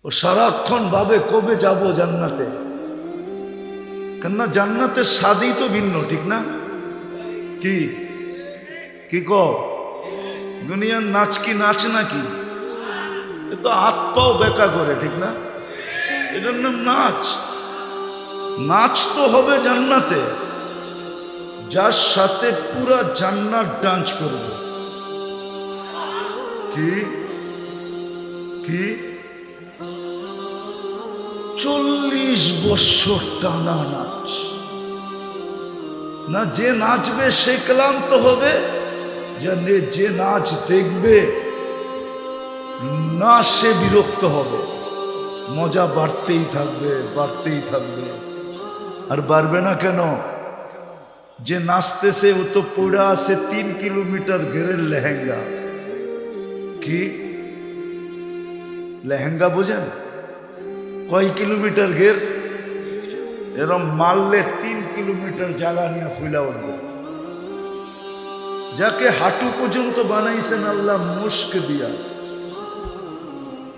ও সারাক্ষণ ভাবে কবে যাব জান্নাতে। কেননা জান্নাতের স্বাদই তো ভিন্ন, ঠিক না? কি কি কও? দুনিয়ার নাচ কি নাচ নাকি? এ তো হাত পাও বেকা করে, ঠিক না? এটার নাম নাচ। নাচ তো হবে জান্নাতে, যার সাথে পুরা জান্নাত ডান্স করবে। কি কি 40 বছর টানা নাচ না। যে নাচবে সে ক্লান্ত হবে, যে নাচ দেখবে না সে বিরক্ত হবে। মজা বাড়তেই থাকবে, বাড়তেই থাকবে। আর বাড়বে না কেন? যে নাচতেছে ও তো পড়ে আছে 3 কিলোমিটার ঘেরের লেহেঙ্গা। কি লেহেঙ্গা বোঝেন? কয় কিলোমিটার ঘের? এরম মারলে 3 কিলোমিটার জায়গা নিয়ে ফুলা উঠবে। যাকে হাঁটু পর্যন্ত বানাইছেন আল্লাহ মুস্ক দিয়া,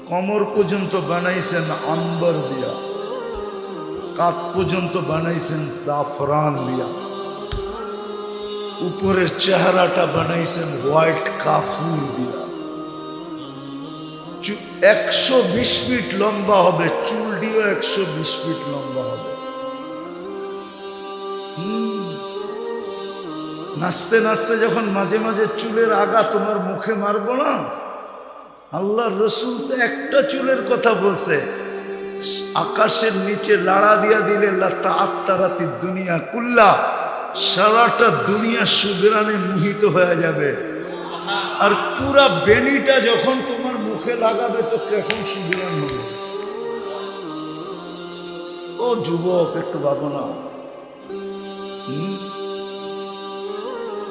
কমর পর্যন্ত বানাইছেন আম্বর দিয়া, কাত পর্যন্ত বানাইছেন জাফরান দিয়া, উপরের চেহারাটা বানাইছেন হোয়াইট কাফুর দিয়া। 120 ফিট লম্বা হবে, চুলটিও 120 ফিট লম্বা হবে। নাচতে নাচতে যখন মাঝে মাঝে চুলের আগা তোমার মুখে মারবো না, আল্লাহ রসুল তো একটা চুলের কথা বলছে, আকাশের নিচে লাড়া দিয়া দিলে লাতা আত্মারাতি দুনিয়া কুল্লা, সারাটা দুনিয়া সুগ্রানে মোহিত হয়ে যাবে। আর পুরা বেনিটা যখন তোমার মুখে লাগাবে তো কেমন সুগ্রান হবে। ও যুবক, একটু ভাবো না।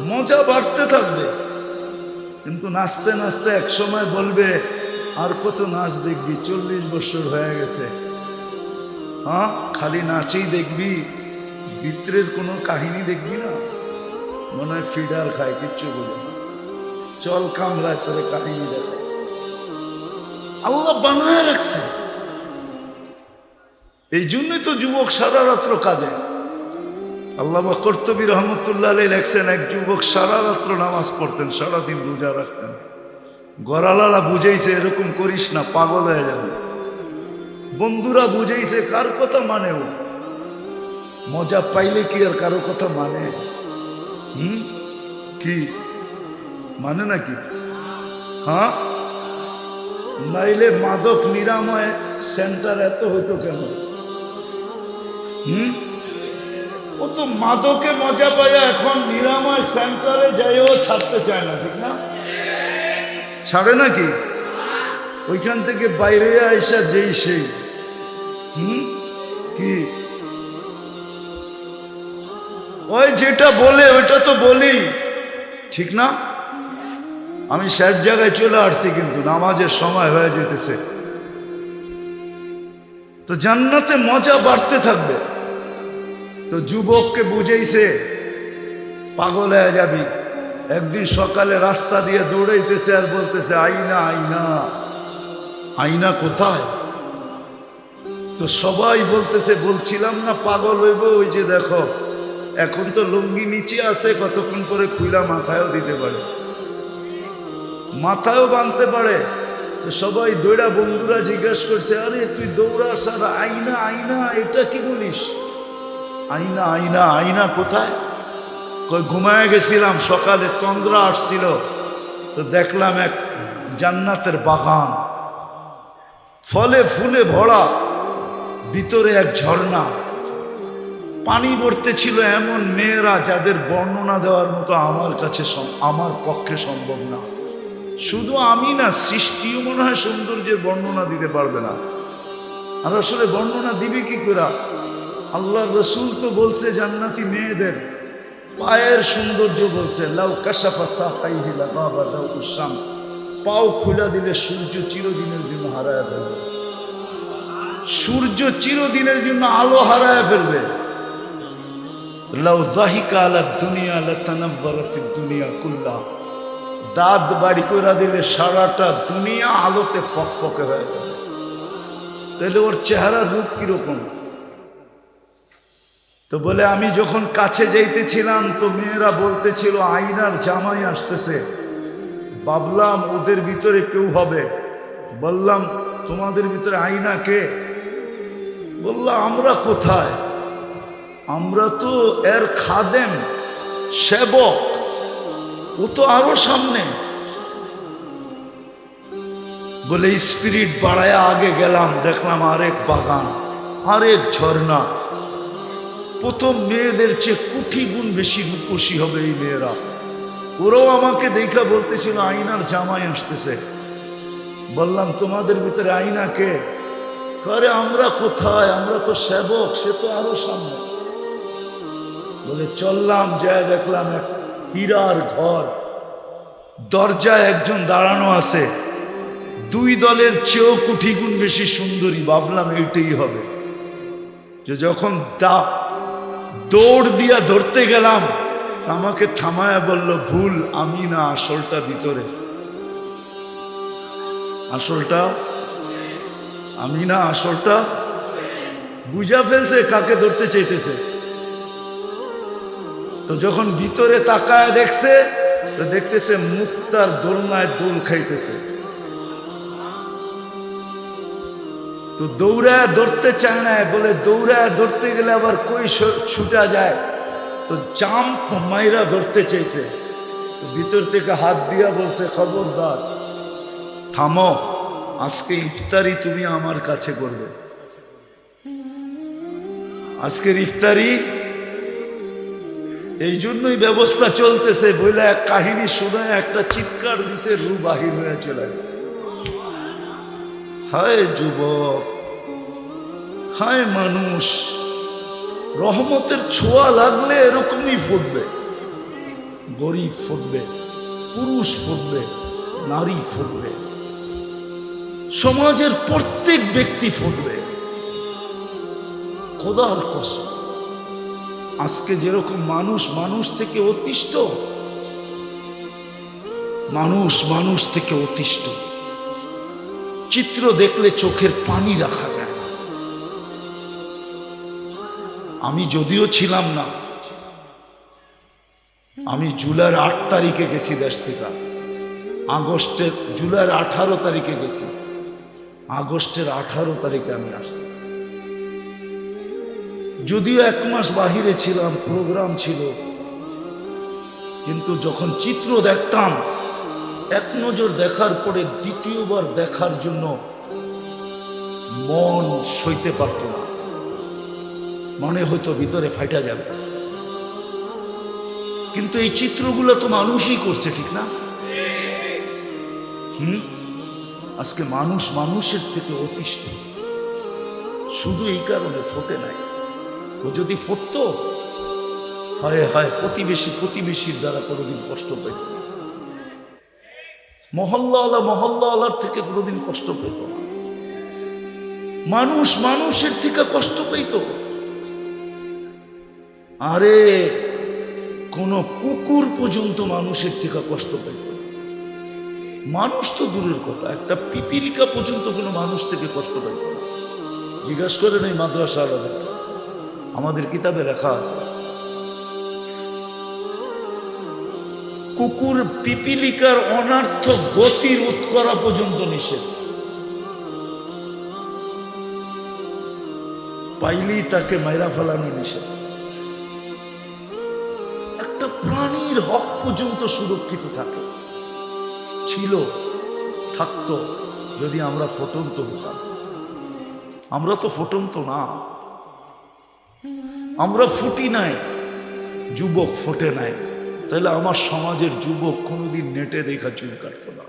মজা বাড়তে থাকবে, কিন্তু নাচতে নাচতে এক সময় বলবে আর কত নাচ দেখবি, 40 বছর হয়ে গেছে। হ্যাঁ, খালি নাচেই দেখবি, ভিতরের কোনো কাহিনী দেখবি না। মনে হয় ফিডার খায়, কিচ্ছু বলে না। চল কামরায় তোরে কাহিনী দেখে। আল্লাহ বানায় রাখছে। এই জন্যই তো যুবক সারা রাত্র কাঁদে। আল্লামা কর্তুবী রহমতুল্লাহ আলাইহি লেখছেন, এক যুবক সারা রাত্র নামাজ পড়তেন, সারাদিন রোজা রাখতেন। গড়ালারা বুঝাইছে এরকম করিস না, পাগল হয়ে যাবে। বন্ধুরা বুঝাইছে, কার কথা মানে ও? মজা পাইলে কি আর কারো কথা মানে? কি মানে নাকি? হ্যাঁ, নাইলে মাদক নিরাময় সেন্টার এত হইতো কেন? ও তো মাদকে মজা পাইয়া এখন নিরাময় সেন্টারে যাইও ছাড়তে চায় না, ঠিক না? ছাড়ে নাকি? ওইখান থেকে বাইরে আইসা যেই সেই কি ওই যেটা বলে ওইটা তো বলি, ঠিক না? আমি শেষ জায়গায় চলে আসছি, কিন্তু নামাজের সময় হয়ে যেতেছে। তো জান্নাতে মজা বাড়তে থাকবে। তো যুবককে বুঝাইছে পাগল হয়ে যাবি। একদিন সকালে রাস্তা দিয়ে দৌড়াইতেছে আর বলতেছে আইনা আইনা আইনা কোথায়? তো সবাই বলতেছে বলছিলাম না পাগল হইব, ওই যে দেখো এখন তো লুঙ্গি নিচে আছে, কতক্ষণ পরে খুইলা মাথায়ও দিতে পারে, মাথায়ও বাঁধতে পারে। তো সবাই দৌড়া, বন্ধুরা জিজ্ঞাসা করছে আরে তুই দৌড়াস আর আইনা আইনা এটা কি বলিস? আইনা আইনা আইনা কোথায়? কই ঘুমায় গেছিলাম, সকালে চন্দ্রা আসছিল তো দেখলাম এক জান্নাতের বাগান, ফলে ফুলে ভরা, ভিতরে এক ঝর্ণা, পানি পড়তে ছিল এমন মেয়েরা যাদের বর্ণনা দেওয়ার মতো আমার কাছে আমার পক্ষে সম্ভব না। শুধু আমি না, সৃষ্টিও মনে হয় সৌন্দর্যের বর্ণনা দিতে পারবে না। আর আসলে বর্ণনা দিবে কি করে? আল্লাহ রসুল তো বলছে জান্নাতি মেয়েদের পায়ের সৌন্দর্য বলছে, লাউ কাশাফা সাকাইহি লাগাবা দাউস শামস, পাও খুলে দিলে সূর্য চিরদিনের জন্য হারায় ফেলবে। সূর্য চিরদিনের জন্য আলো হারায় ফেলবে। লাউ যাহিকা আলা দুনিয়া লাতানাওয়ারাতিদ দুনিয়া কুল্লা, দাঁত বাড়ি করে দিলে সারাটা দুনিয়া আলোতে ফকফকে হয়ে যাবে। তাহলে ওর চেহারার রূপ কিরকম? তো বলে আমি যখন কাছে যাইতেছিলাম তো মেয়েরা বলতেছিল আয়নার জামাই আসতেছে। ভাবলাম ওদের ভিতরে কেউ হবে। বললাম তোমাদের ভিতরে আয়না কে? বললাম আমরা কোথায়, আমরা তো এর খাদেম, সেবক, ও তো আরো সামনে। বলে স্পিরিট বাড়ায় আগে গেলাম, দেখলাম আরেক বাগান, আরেক ঝর্ণা। প্রথম মেয়েদের চেয়ে কোটি গুণ বেশি রূপসী হবে এই মেয়েরা। ওরাও আমাকে দেখা বলতেছিল আয়নার জামাই আসতেছে। বললাম তোমাদের ভিতরে আয়না কে? করে আমরা কোথায়, আমরা তো সেবক, সে তো আরো সামনে। বলে চললাম, যায় দেখলাম এক হীরার ঘর, দরজায় একজন দাঁড়ানো আছে, দুই দলের চেয়েও কোটি গুণ বেশি সুন্দরী। ভাবলাম এইটাই হবে। যে যখন দৌড় দিয়া ধরতে গেলাম, আমাকে থামায়া বলল ভুল, আমি না, আসলটা ভিতরে, আসলটা আমি না, আসলটা। বুঝা ফেলছে কাকে ধরতে চাইতেছে। তো যখন ভিতরে তাকায় দেখছে, তো দেখতেছে মুক্তার দোলনায় দোল খাইতেছে। তো দৌড়ায় ধরতে চায় না, বলে দৌড়ায় ধরতে গেলে আবার কই ছুটা যায়, তো জাম্প মাইরা ধরতে চাইছে। তো ভিতর থেকে হাত দিয়া বলছে খবরদার, থামো, আজকে ইফতারি তুমি আমার কাছে করবে। আজকের ইফতারি এই জন্যই ব্যবস্থা চলতেছে। বলে এক কাহিনী শুনে একটা চিৎকার দিছে, রু বাহির হয়ে চলে গেছে। হায় যুবক, হায় মানুষ, রহমতের ছোঁয়া লাগলে এরকমই ফুটবে। গরিব ফুটবে, পুরুষ ফুটবে, নারী ফুটবে, সমাজের প্রত্যেক ব্যক্তি ফুটবে। খোদার কসম, আজকে যেরকম মানুষ মানুষ থেকে অতিষ্ঠ, মানুষ মানুষ থেকে অতিষ্ঠ, চিত্র দেখলে চোখের পানি রাখা যায় না। আমি যদিও ছিলাম না, আমি জুলাইয়ের 8 তারিখে গেছি দেশ থেকে, আগস্টের জুলাইয়ের 18 তারিখে গেছি, আগস্টের 18 তারিখে আমি আসছি। যদিও 1 মাস বাহিরে ছিলাম, প্রোগ্রাম ছিল, কিন্তু যখন চিত্র দেখতাম, এক নজর দেখার পরে দ্বিতীয়বার দেখার জন্য মন সইতে পারত না। মনে হয়তো ভিতরে ফাইটা যাবে। কিন্তু এই চিত্রগুলো তো মানুষই করছে, ঠিক না? আজকে মানুষ মানুষের থেকে অতিষ্ঠ, শুধু এই কারণে ফোটে নাই। ও যদি ফুটতো, হায় হায়, প্রতিবেশী প্রতিবেশীর দ্বারা কোনোদিন কষ্ট পেত না, মহল্লাওয়ালার থেকে কোনোদিন কষ্ট পেত না, মানুষ মানুষের থেকে কষ্ট পেত। আরে কোন কুকুর পর্যন্ত মানুষের থেকে কষ্ট পেত না। মানুষ তো দূরের কথা, একটা পিপিলিকা পর্যন্ত কোনো মানুষ থেকে কষ্ট পেত না। জিজ্ঞাসা করেন এই মাদ্রাসা আলাদাকে, আমাদের কিতাবে লেখা আছে কুকুর পিপিলিকার অনার্থক গতি রোধ করা পর্যন্ত নিষেধ। পাইলেই তাকে মাইরা ফেলানো নিষেধ। একটা প্রাণীর হক পর্যন্ত সুরক্ষিত থাকে, ছিল, থাকতো, যদি আমরা ফুটন্ত হতাম। আমরা তো ফুটন্ত না, আমরা ফুটি নাই, যুবক ফোটে নাই। তাহলে আমার সমাজের যুবক কোনোদিন নেটে দেখা চুল কাটতো না,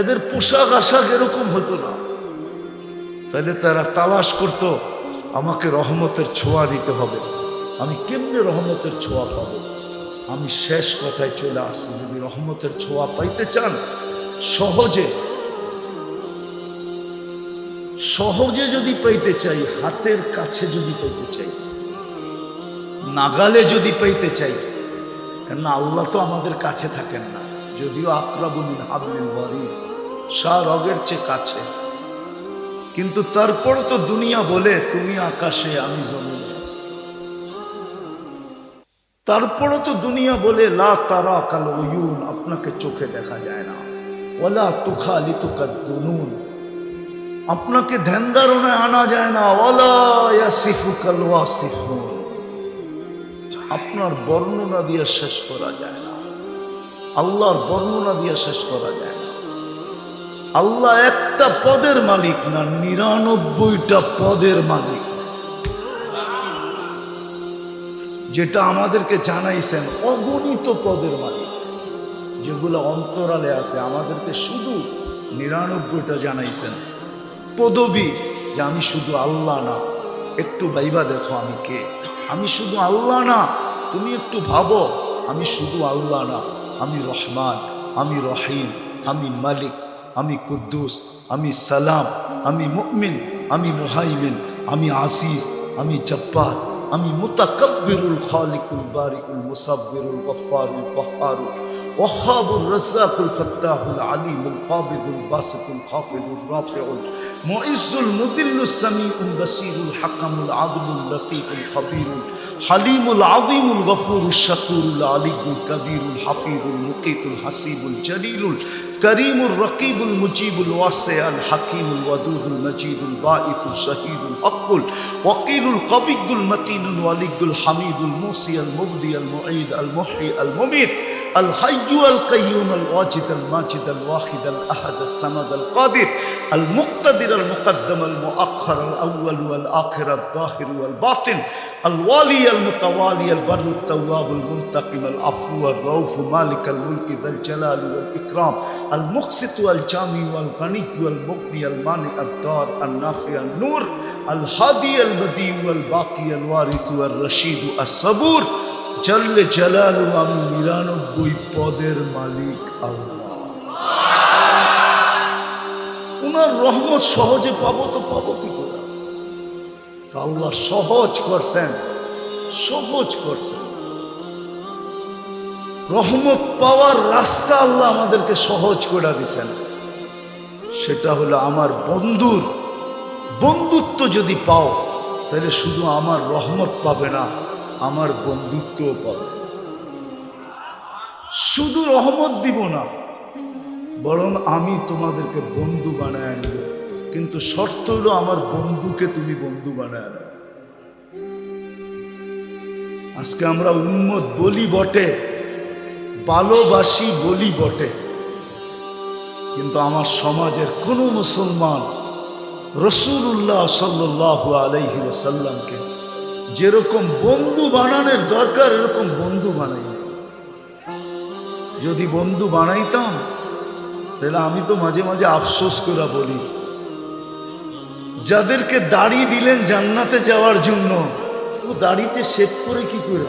এদের পোশাক আশাক এরকম হতো না। তাহলে তারা তালাশ করত, আমাকে রহমতের ছোঁয়া নিতে হবে। আমি কেমনে রহমতের ছোঁয়া পাবো? আমি শেষ কথায় চলে আসছি, যদি রহমতের ছোঁয়া পাইতে চান, সহজে সহজে যদি পাইতে চাই, হাতের কাছে যদি পাইতে চাই, নাগালে যদি পাইতে চাই, কেননা আল্লাহ তো আমাদের কাছে থাকেন না, যদিও আকরাবু মিন হাবলিল ওয়ারিদ, রগের চেয়ে কাছে, কিন্তু তারপর তো দুনিয়া বলে তুমি আকাশে আমি জমিনে। তারপরও তো দুনিয়া বলে লা তারা কাল উয়ুন, আপনাকে চোখে দেখা যায় না। ওয়ালা তুখালিতুকাদ্দুনুন, আপনাকে ধ্যান ধারণায় আনা যায় না। ওয়ালা ইয়াসিফুকাল ওয়াসিফুন, আপনার বর্ণনা দিয়ে শেষ করা যায় না। আল্লাহর বর্ণনা দিয়ে শেষ করা যায় না। আল্লাহ একটা পদের মালিক না, 99টা পদের মালিক, যেটা আমাদেরকে জানাইছেন। অগণিত পদের মালিক, যেগুলো অন্তরালে আছে, আমাদেরকে শুধু 99টা জানাইছেন। পদবী যে আমি শুধু আল্লাহ না, একটু ভাইবা দেখো আমি কে। আমি শুধু আল্লাহ না, তুমি একটু ভাবো আমি শুধু আল্লাহ না, আমি রহমান, আমি রহিম, আমি মালিক, আমি কুদ্দুস, আমি সালাম, আমি মুমিন, আমি মুহাইমিন, আমি আসিস, আমি জব্বার, আমি মুতাকাব্বিরুল খালিকুল বারিকুল মুসাব্বিরুল গফফারুল কহ্হারুল ওয়াহ্হাবুর রাজ্জাকুল ফাত্তাহুল আলিমুল কাবিদুল বাসিতুল খাফিদুর রাফিউল মুইজ্জুল মুদিল্লুস সামিউল বাসীরুল হাকামুল আদলুল লতীফুল খবীরুল হালিমুল আযীমুল গফুরুশ শাকুরুল আলিয়ুল কবীরুল হাফিজুল মুকীতুল হাসিবুল জলিলুল করিমুর রকিবুল মুজিবুল ওয়াসিউল হাকীমুল ওয়াদুদুল মজিদুল বাঈসুল শহীদুল হকুল ওয়াকিলুল কবিয়্যুল মতিনুল ওয়ালিয়ুল হামিদুল মুসিয়াল মুবদিয়াল মুঈদ আল মুহয়ি আল মুমীত الحي القيوم الواجد الماجد الواحد الأحد الصمد القادر المقتدر المقدم المؤخر الأول والآخر الظاهر والباطن الوالي المتوالي البر التواب المنتقم العفو الرؤوف مالك الملك ذا الجلال والإكرام المقسط والجامع والغني والمغني المانع الدار النافع النور الهادي البديع والباقي الوارث والرشيد الصبور জল্লে জালালু, আমি 99 পদের মালিক আল্লাহ। উনার রহমত সহজে পাবো তো পাবো কি করে? আল্লাহ সহজ করছেন, সহজ করছেন। রহমত পাওয়ার রাস্তা আল্লাহ আমাদেরকে সহজ করে দিয়েছেন। সেটা হলো আমার বন্ধুর বন্ধুত্ব যদি পাও, তাহলে শুধু আমার রহমত পাবে না, আমার বন্ধুত্বও পাবে। শুধু রহমত দিব না, বরং আমি তোমাদেরকে বন্ধু বানায় আনব। কিন্তু শর্ত হলো আমার বন্ধুকে তুমি বন্ধু বানায় আনো। আজকে আমরা উম্মত বলি বটে, ভালোবাসি বলি বটে, কিন্তু আমার সমাজের কোন মুসলমান রাসূলুল্লাহ সাল্লাল্লাহু আলাইহি ওয়াসাল্লামকে যেরকম বন্ধু বানানোর দরকার এরকম বন্ধু বানাই না। যদি বন্ধু বানাইতাম তাহলে আমি তো মাঝে মাঝে আফসোস করে বলি, যাদেরকে দাড়ি দিলেন জান্নাতে যাওয়ার জন্য, ও দাড়িতে শেভ করে কি করে?